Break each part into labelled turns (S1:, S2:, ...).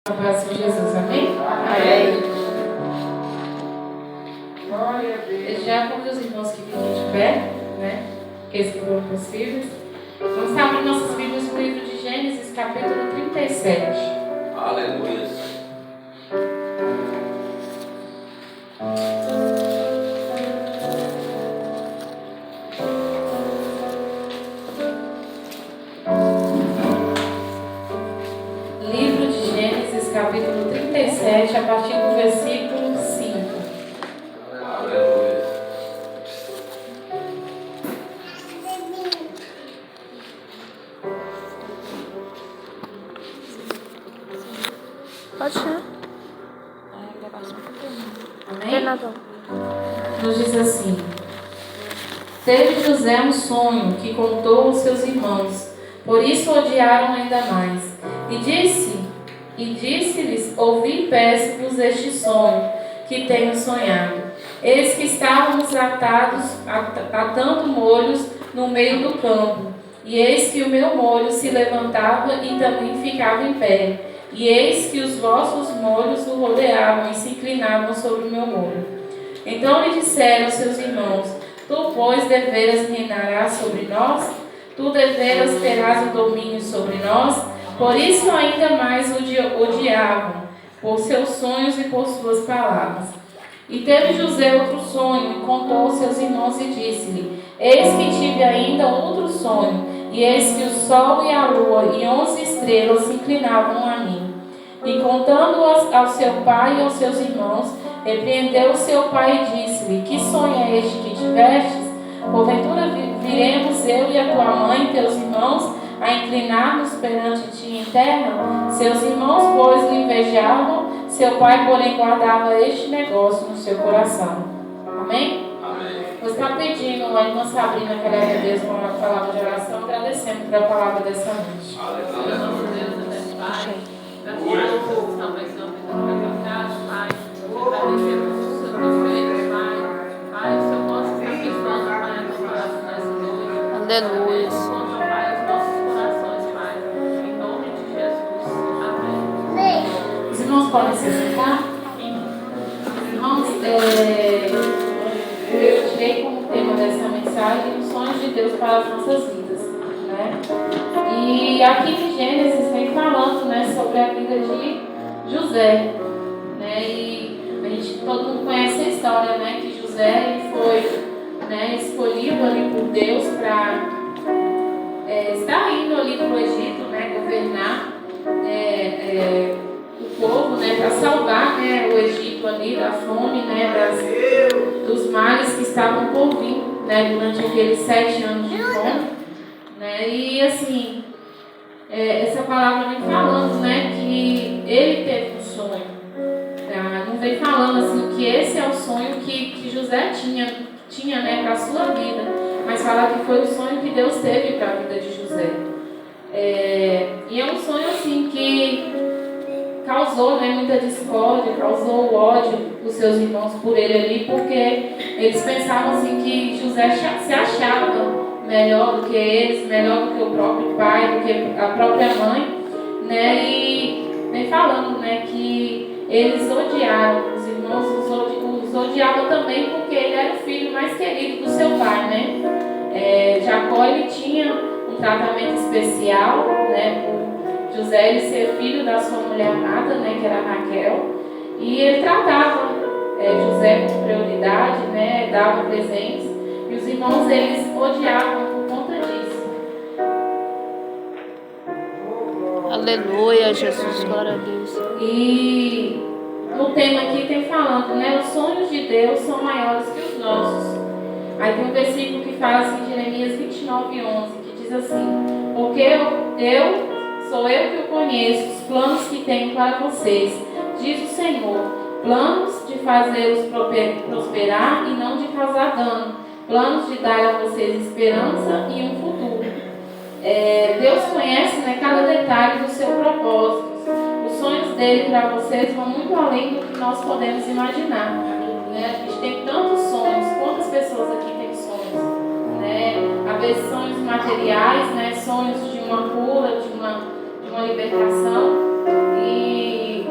S1: Paz de Jesus, amém?
S2: Amém.
S1: Já convido os irmãos que fiquem de pé, né? Aqueles que foram possíveis. Vamos estar abrindo nossas Bíblias no livro de Gênesis, capítulo 37.
S2: Aleluia.
S1: Livro de Gênesis, capítulo 37, a partir do versículo 5.
S2: Aleluia.
S3: Pode ser.
S1: Amém? Nos diz assim: Teve José um sonho que contou aos seus irmãos, por isso o odiaram ainda mais. E disse-lhes: Ouvi e peço-vos este sonho que tenho sonhado. Eis que estávamos atando molhos no meio do campo, e eis que o meu molho se levantava e também ficava em pé. E eis que os vossos molhos o rodeavam e se inclinavam sobre o meu molho. Então lhe disseram seus irmãos: Tu, pois, deveras reinarás sobre nós? Tu deveras terás o domínio sobre nós? Por isso ainda mais o odiavam, por seus sonhos e por suas palavras. E teve José outro sonho, e contou aos seus irmãos e disse-lhe: Eis que tive ainda outro sonho, e eis que o sol e a lua e 11 estrelas se inclinavam a mim. E contando-as ao seu pai e aos seus irmãos, repreendeu o seu pai e disse-lhe: Que sonho é este que tivestes? Porventura viremos eu e a tua mãe e teus irmãos a inclinar-nos perante ti em terra? Seus irmãos, pois, lhe invejavam, seu pai, porém, guardava este negócio no seu coração. Amém?
S2: Amém.
S1: Você está pedindo a irmã Sabrina que ela leve a Deus com uma palavra de oração, agradecendo pela palavra dessa noite.
S3: Aleluia.
S1: Os irmãos podem se sentar? Irmãos, eu tirei como tema dessa mensagem os sonhos de Deus para as nossas vidas, né? E aqui em Gênesis vem falando, né, sobre a vida de José, né? E a gente, todo mundo conhece a história, né, que José ele foi, né, escolhido ali por Deus para estar indo ali para o Egito, né, governar o povo, né, para salvar, né, o Egito ali da fome, né, dos males que estavam por vir, né, durante aqueles 7 anos de fome, né? E assim, essa palavra vem falando, né, que ele teve um sonho, tá? Não vem falando assim que esse é o sonho que José tinha, né, para a sua vida, mas fala que foi o sonho que Deus teve para a vida de José. E é um sonho assim que causou, né, muita discórdia, causou ódio dos seus irmãos por ele ali, porque eles pensavam assim que José se achava melhor do que eles, melhor do que o próprio pai, do que a própria mãe, né? E vem falando, né, que eles odiaram, os irmãos os odiavam também porque ele era o filho mais querido do seu pai, né? Jacó, ele tinha um tratamento especial, né, por José ele ser filho da sua mulher amada, né, que era Raquel, e ele tratava José com prioridade, né, dava presentes, e os irmãos eles odiavam por conta disso.
S3: Aleluia, Jesus, glória a Deus.
S1: E no tema aqui tem falando, né, os sonhos de Deus são maiores que os nossos. Aí tem um versículo que fala assim, Jeremias 29:11, que diz assim: Porque sou eu que o conheço, os planos que tenho para vocês, diz o Senhor, planos de fazê-los prosperar e não de causar dano, planos de dar a vocês esperança e um futuro. Deus conhece, né, cada detalhe do seu propósito. Os sonhos dele para vocês vão muito além do que nós podemos imaginar, né? A gente tem tantos sonhos, quantas pessoas aqui têm sonhos, né? Às vezes sonhos materiais, né? Sonhos de uma cura, de uma libertação, e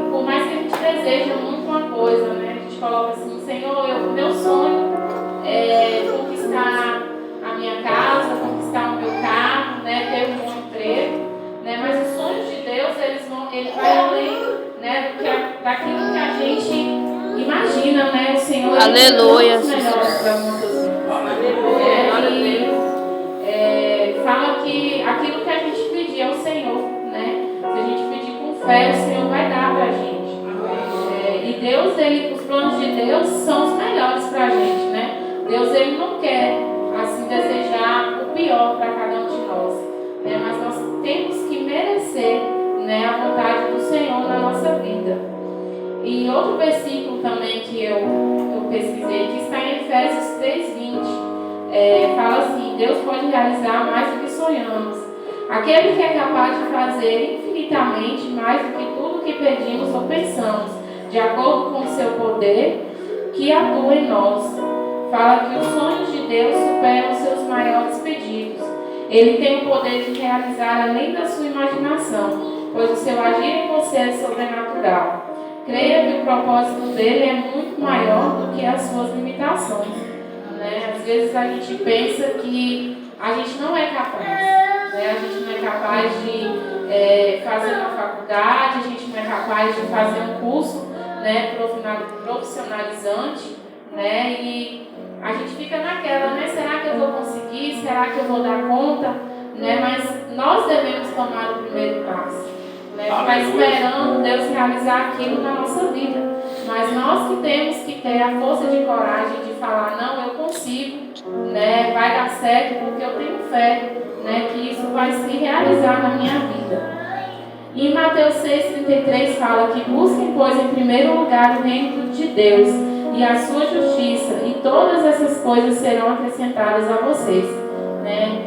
S1: ele vai além, né, daquilo que a gente imagina, né? O Senhor
S3: Aleluia.
S1: Melhor para as nossas vidas. Fala que aquilo que a gente pedir ao Senhor, né? Se a gente pedir com fé, o Senhor vai dar para a gente. E Deus, os planos de Deus são os melhores para a gente, né? Deus, ele não quer assim desejar o pior para cada um de nós, né? Mas nós temos que merecer, né, a vontade do Senhor na nossa vida. E outro versículo também que eu pesquisei, que está em Efésios 3:20, fala assim: Deus pode realizar mais do que sonhamos. Aquele que é capaz de fazer infinitamente mais do que tudo que pedimos ou pensamos, de acordo com o seu poder que atua em nós. Fala que os sonhos de Deus superam os seus maiores pedidos. Ele tem o poder de realizar além da sua imaginação, pois o seu agir em você é sobrenatural. Creia que o propósito dele é muito maior do que as suas limitações, né? Às vezes a gente pensa que a gente não é capaz, né? A gente não é capaz de fazer uma faculdade, a gente não é capaz de fazer um curso, né, profissionalizante, né? E a gente fica naquela, né? Será que eu vou conseguir? Será que eu vou dar conta? Né? Mas nós devemos tomar o primeiro passo, né? Ficar esperando Deus realizar aquilo na nossa vida. Mas nós que temos que ter a força de coragem de falar: não, eu consigo, né? Vai dar certo porque eu tenho fé, né, que isso vai se realizar na minha vida. E em Mateus 6,33 fala que busquem, pois, em primeiro lugar o reino de Deus e a sua justiça, e todas essas coisas serão acrescentadas a vocês, né?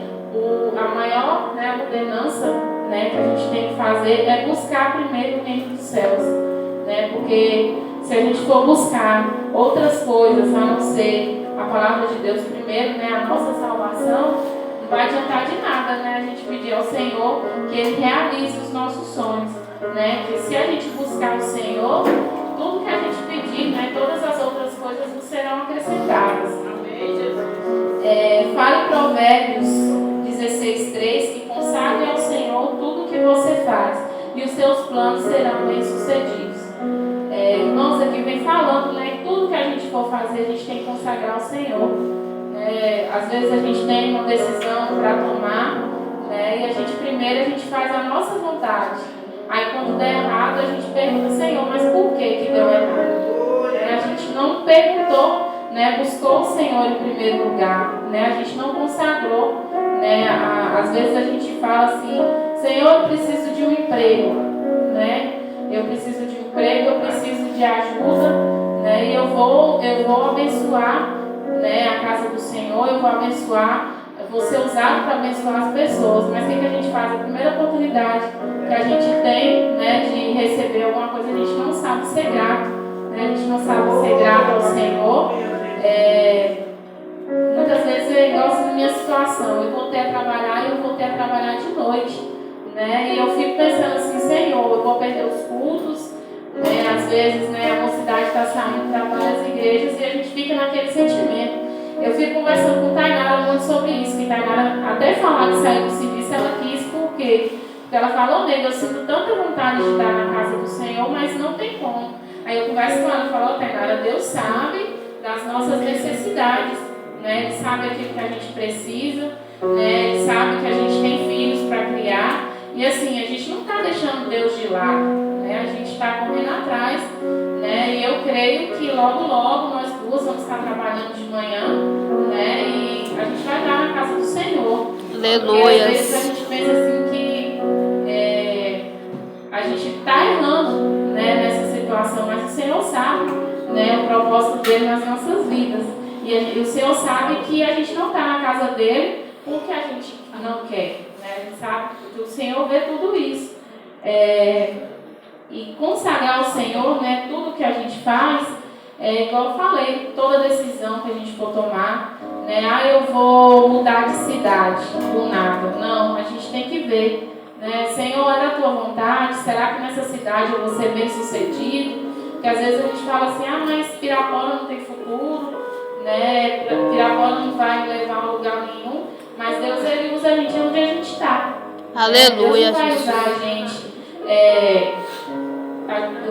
S1: A maior, né, ordenança, né, que a gente tem que fazer é buscar primeiro o reino dos céus, né? Porque se a gente for buscar outras coisas a não ser a palavra de Deus primeiro, né, a nossa salvação, não vai adiantar de nada, né, a gente pedir ao Senhor que Ele realize os nossos sonhos, né? Que se a gente buscar o Senhor, tudo que a gente pedir, né, todas as outras coisas nos serão acrescentadas. Amém, Jesus. Fala em Provérbios 16:3 que consagre ao Senhor tudo que você faz e os seus planos serão bem-sucedidos. Irmãos, aqui vem falando, né, que tudo que a gente for fazer, a gente tem que consagrar ao Senhor. Às vezes a gente tem uma decisão para tomar, né, e a gente faz a nossa vontade. Aí quando der errado, a gente pergunta: Senhor, mas por que deu errado? A gente não perguntou, né, buscou o Senhor em primeiro lugar, né, a gente não consagrou, né, às vezes a gente fala assim: Senhor, eu preciso de um emprego, né, eu preciso de um emprego, eu preciso de ajuda, né, e eu vou abençoar, né, a casa do Senhor, eu vou abençoar, eu vou ser usado para abençoar as pessoas. Mas o que a gente faz? A primeira oportunidade que a gente tem, né, de receber alguma coisa, a gente não sabe ser grato, né, a gente não sabe ser grato ao Senhor. Muitas vezes é igual assim, na minha situação: eu voltei a trabalhar e eu voltei a trabalhar de noite, né, e eu fico pensando assim: Senhor, eu vou perder os cultos, né, às vezes, né, a mocidade está saindo para várias igrejas e a gente fica naquele sentimento. Eu fico conversando com Tainara muito sobre isso, que Tainara até falar de sair do serviço, ela quis, por quê? Porque ela falou: nele, eu sinto tanta vontade de estar na casa do Senhor, mas não tem como. Aí eu converso com ela e falo: Tainara, Deus sabe das nossas necessidades, né? Ele sabe aquilo que a gente precisa, né? Ele sabe que a gente tem filhos para criar. E assim, a gente não está deixando Deus de lado, né? A gente está correndo atrás, né? E eu creio que logo, logo nós duas vamos estar trabalhando de manhã, né? E a gente vai estar na casa do Senhor.
S3: Aleluia.
S1: Às vezes a gente pensa assim que a gente está errando, né, nessa situação, mas o Senhor sabe, né, o propósito dele nas nossas vidas. E o Senhor sabe que a gente não está na casa dele porque a gente não quer, né? A gente sabe que o Senhor vê tudo isso. E consagrar ao Senhor, né, tudo que a gente faz, igual eu falei, toda decisão que a gente for tomar, né, eu vou mudar de cidade do nada. Não, a gente tem que ver, né, Senhor, é da tua vontade? Será que nessa cidade eu vou ser bem sucedido? Porque às vezes a gente fala assim: mas Pirapora não tem futuro, né, Pirapora não vai me levar a lugar nenhum. Mas Deus, ele usa a gente onde a gente está.
S3: Aleluia.
S1: Deus não vai usar a gente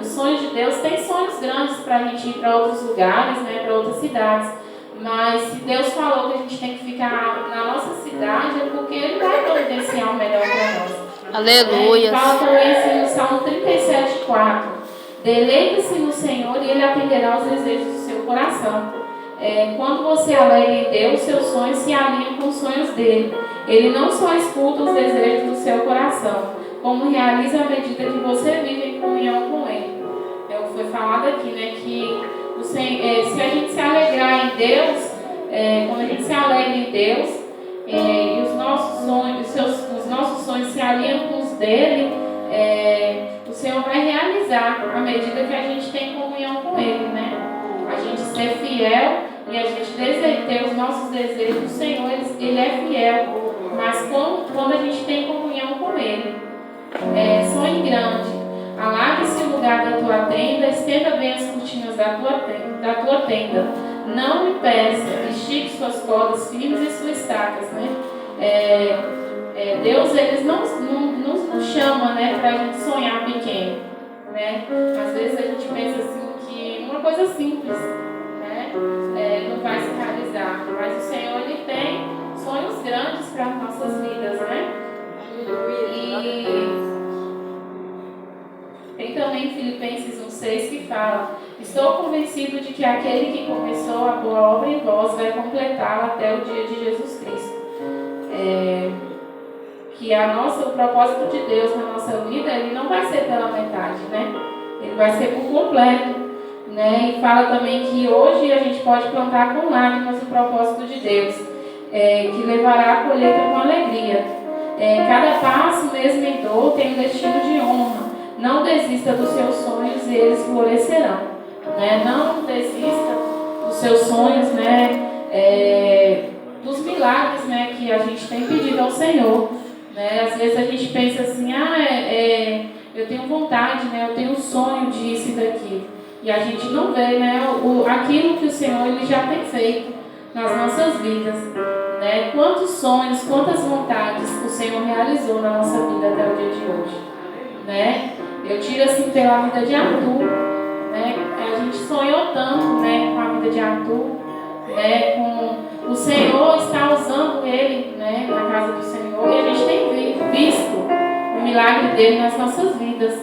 S1: os sonhos de Deus, tem sonhos grandes para a gente ir para outros lugares, né, para outras cidades. Mas se Deus falou que a gente tem que ficar na nossa cidade, é porque Ele vai providenciar o melhor para nós.
S3: Aleluia.
S1: Fala também assim no Salmo 37:4. Deleite-se no Senhor e Ele atenderá os desejos do seu coração. Quando você alegra em Deus, seus sonhos se alinham com os sonhos dele. Ele não só escuta os desejos do seu coração, como realiza à medida que você vive em comunhão com Ele. Foi falado aqui, né, que se a gente se alegrar em Deus, quando a gente se alegra em Deus, e os nossos sonhos se alinham com os dele, o Senhor vai realizar à medida que a gente tem comunhão com Ele, né? A gente ser fiel e a gente ter os nossos desejos, o Senhor, Ele é fiel, mas quando a gente tem comunhão com Ele. Sonhe grande, alargue-se o lugar da tua tenda, estenda bem as cortinas da tua tenda, não impeça, estique suas cordas firmes e suas estacas, né? Deus, Ele nos chama, né, para a gente sonhar pequeno, né? Às vezes a gente pensa assim que uma coisa simples, né, não vai se realizar, mas o Senhor, Ele tem sonhos grandes para as nossas vidas, né? E tem também Filipenses 1:6 que fala: estou convencido de que aquele que começou a boa obra em vós vai completá-la até o dia de Jesus Cristo. Que o propósito de Deus na nossa vida, ele não vai ser pela metade, né? Ele vai ser por completo, né? E fala também que hoje a gente pode plantar com lágrimas o propósito de Deus, que levará a colheita com alegria. Cada passo, mesmo em dor, tem um destino de honra. Não desista dos seus sonhos e eles florescerão, né? Não desista dos seus sonhos, né? Dos milagres, né, que a gente tem pedido ao Senhor, né? Às vezes a gente pensa assim, eu tenho vontade, né? Eu tenho sonho disso e daquilo, e a gente não vê, né, aquilo que o Senhor, Ele já tem feito nas nossas vidas, né? Quantos sonhos, quantas vontades o Senhor realizou na nossa vida até o dia de hoje, né? Eu tiro assim pela vida de Arthur, né? A gente sonhou tanto, né, com a vida de Arthur, né? Com o Senhor está usando ele, né, na casa do Senhor, e a gente tem visto o milagre dele nas nossas vidas,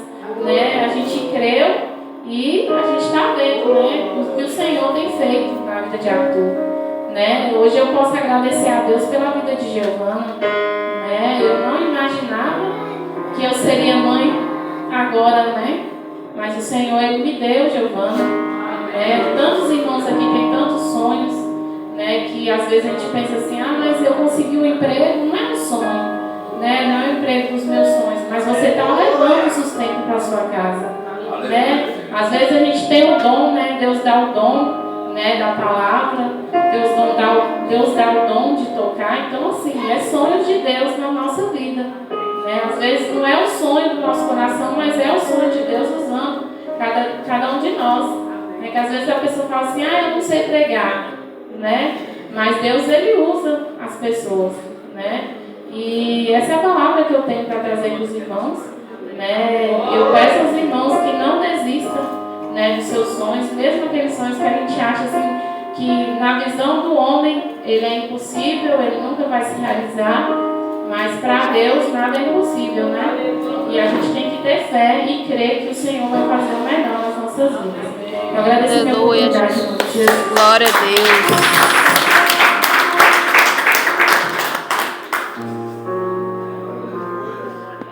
S1: né? A gente creu e a gente está vendo, né, o que o Senhor tem feito na vida de Arthur, né? Hoje eu posso agradecer a Deus pela vida de Giovana, né? Eu não imaginava que eu seria mãe agora, né? Mas o Senhor, Ele me deu Giovana. Tantos irmãos aqui têm tantos sonhos, né? Que às vezes a gente pensa assim, mas eu consegui um emprego, não é um sonho, né? Não é o emprego dos meus sonhos, mas você está levando o sustento para a sua casa, né? Às vezes a gente tem o dom, né? Deus dá o dom, né, da palavra, Deus dá o dom de tocar. Então assim, é sonho de Deus na nossa vida, né? Às vezes não é o sonho do nosso coração, mas é o sonho de Deus usando cada um de nós, né? Que às vezes a pessoa fala assim, eu não sei pregar, né? Mas Deus, Ele usa as pessoas, né? E essa é a palavra que eu tenho para trazer para os irmãos, né? Eu peço aos irmãos que não desistam, né, dos seus sonhos, mesmo aqueles sonhos que a gente acha assim, que na visão do homem ele é impossível, ele nunca vai se realizar, mas para Deus nada é impossível, né? E a gente tem que ter fé e crer que o Senhor vai fazer o melhor nas nossas vidas. Eu agradeço a minha oportunidade.
S3: Glória a Deus.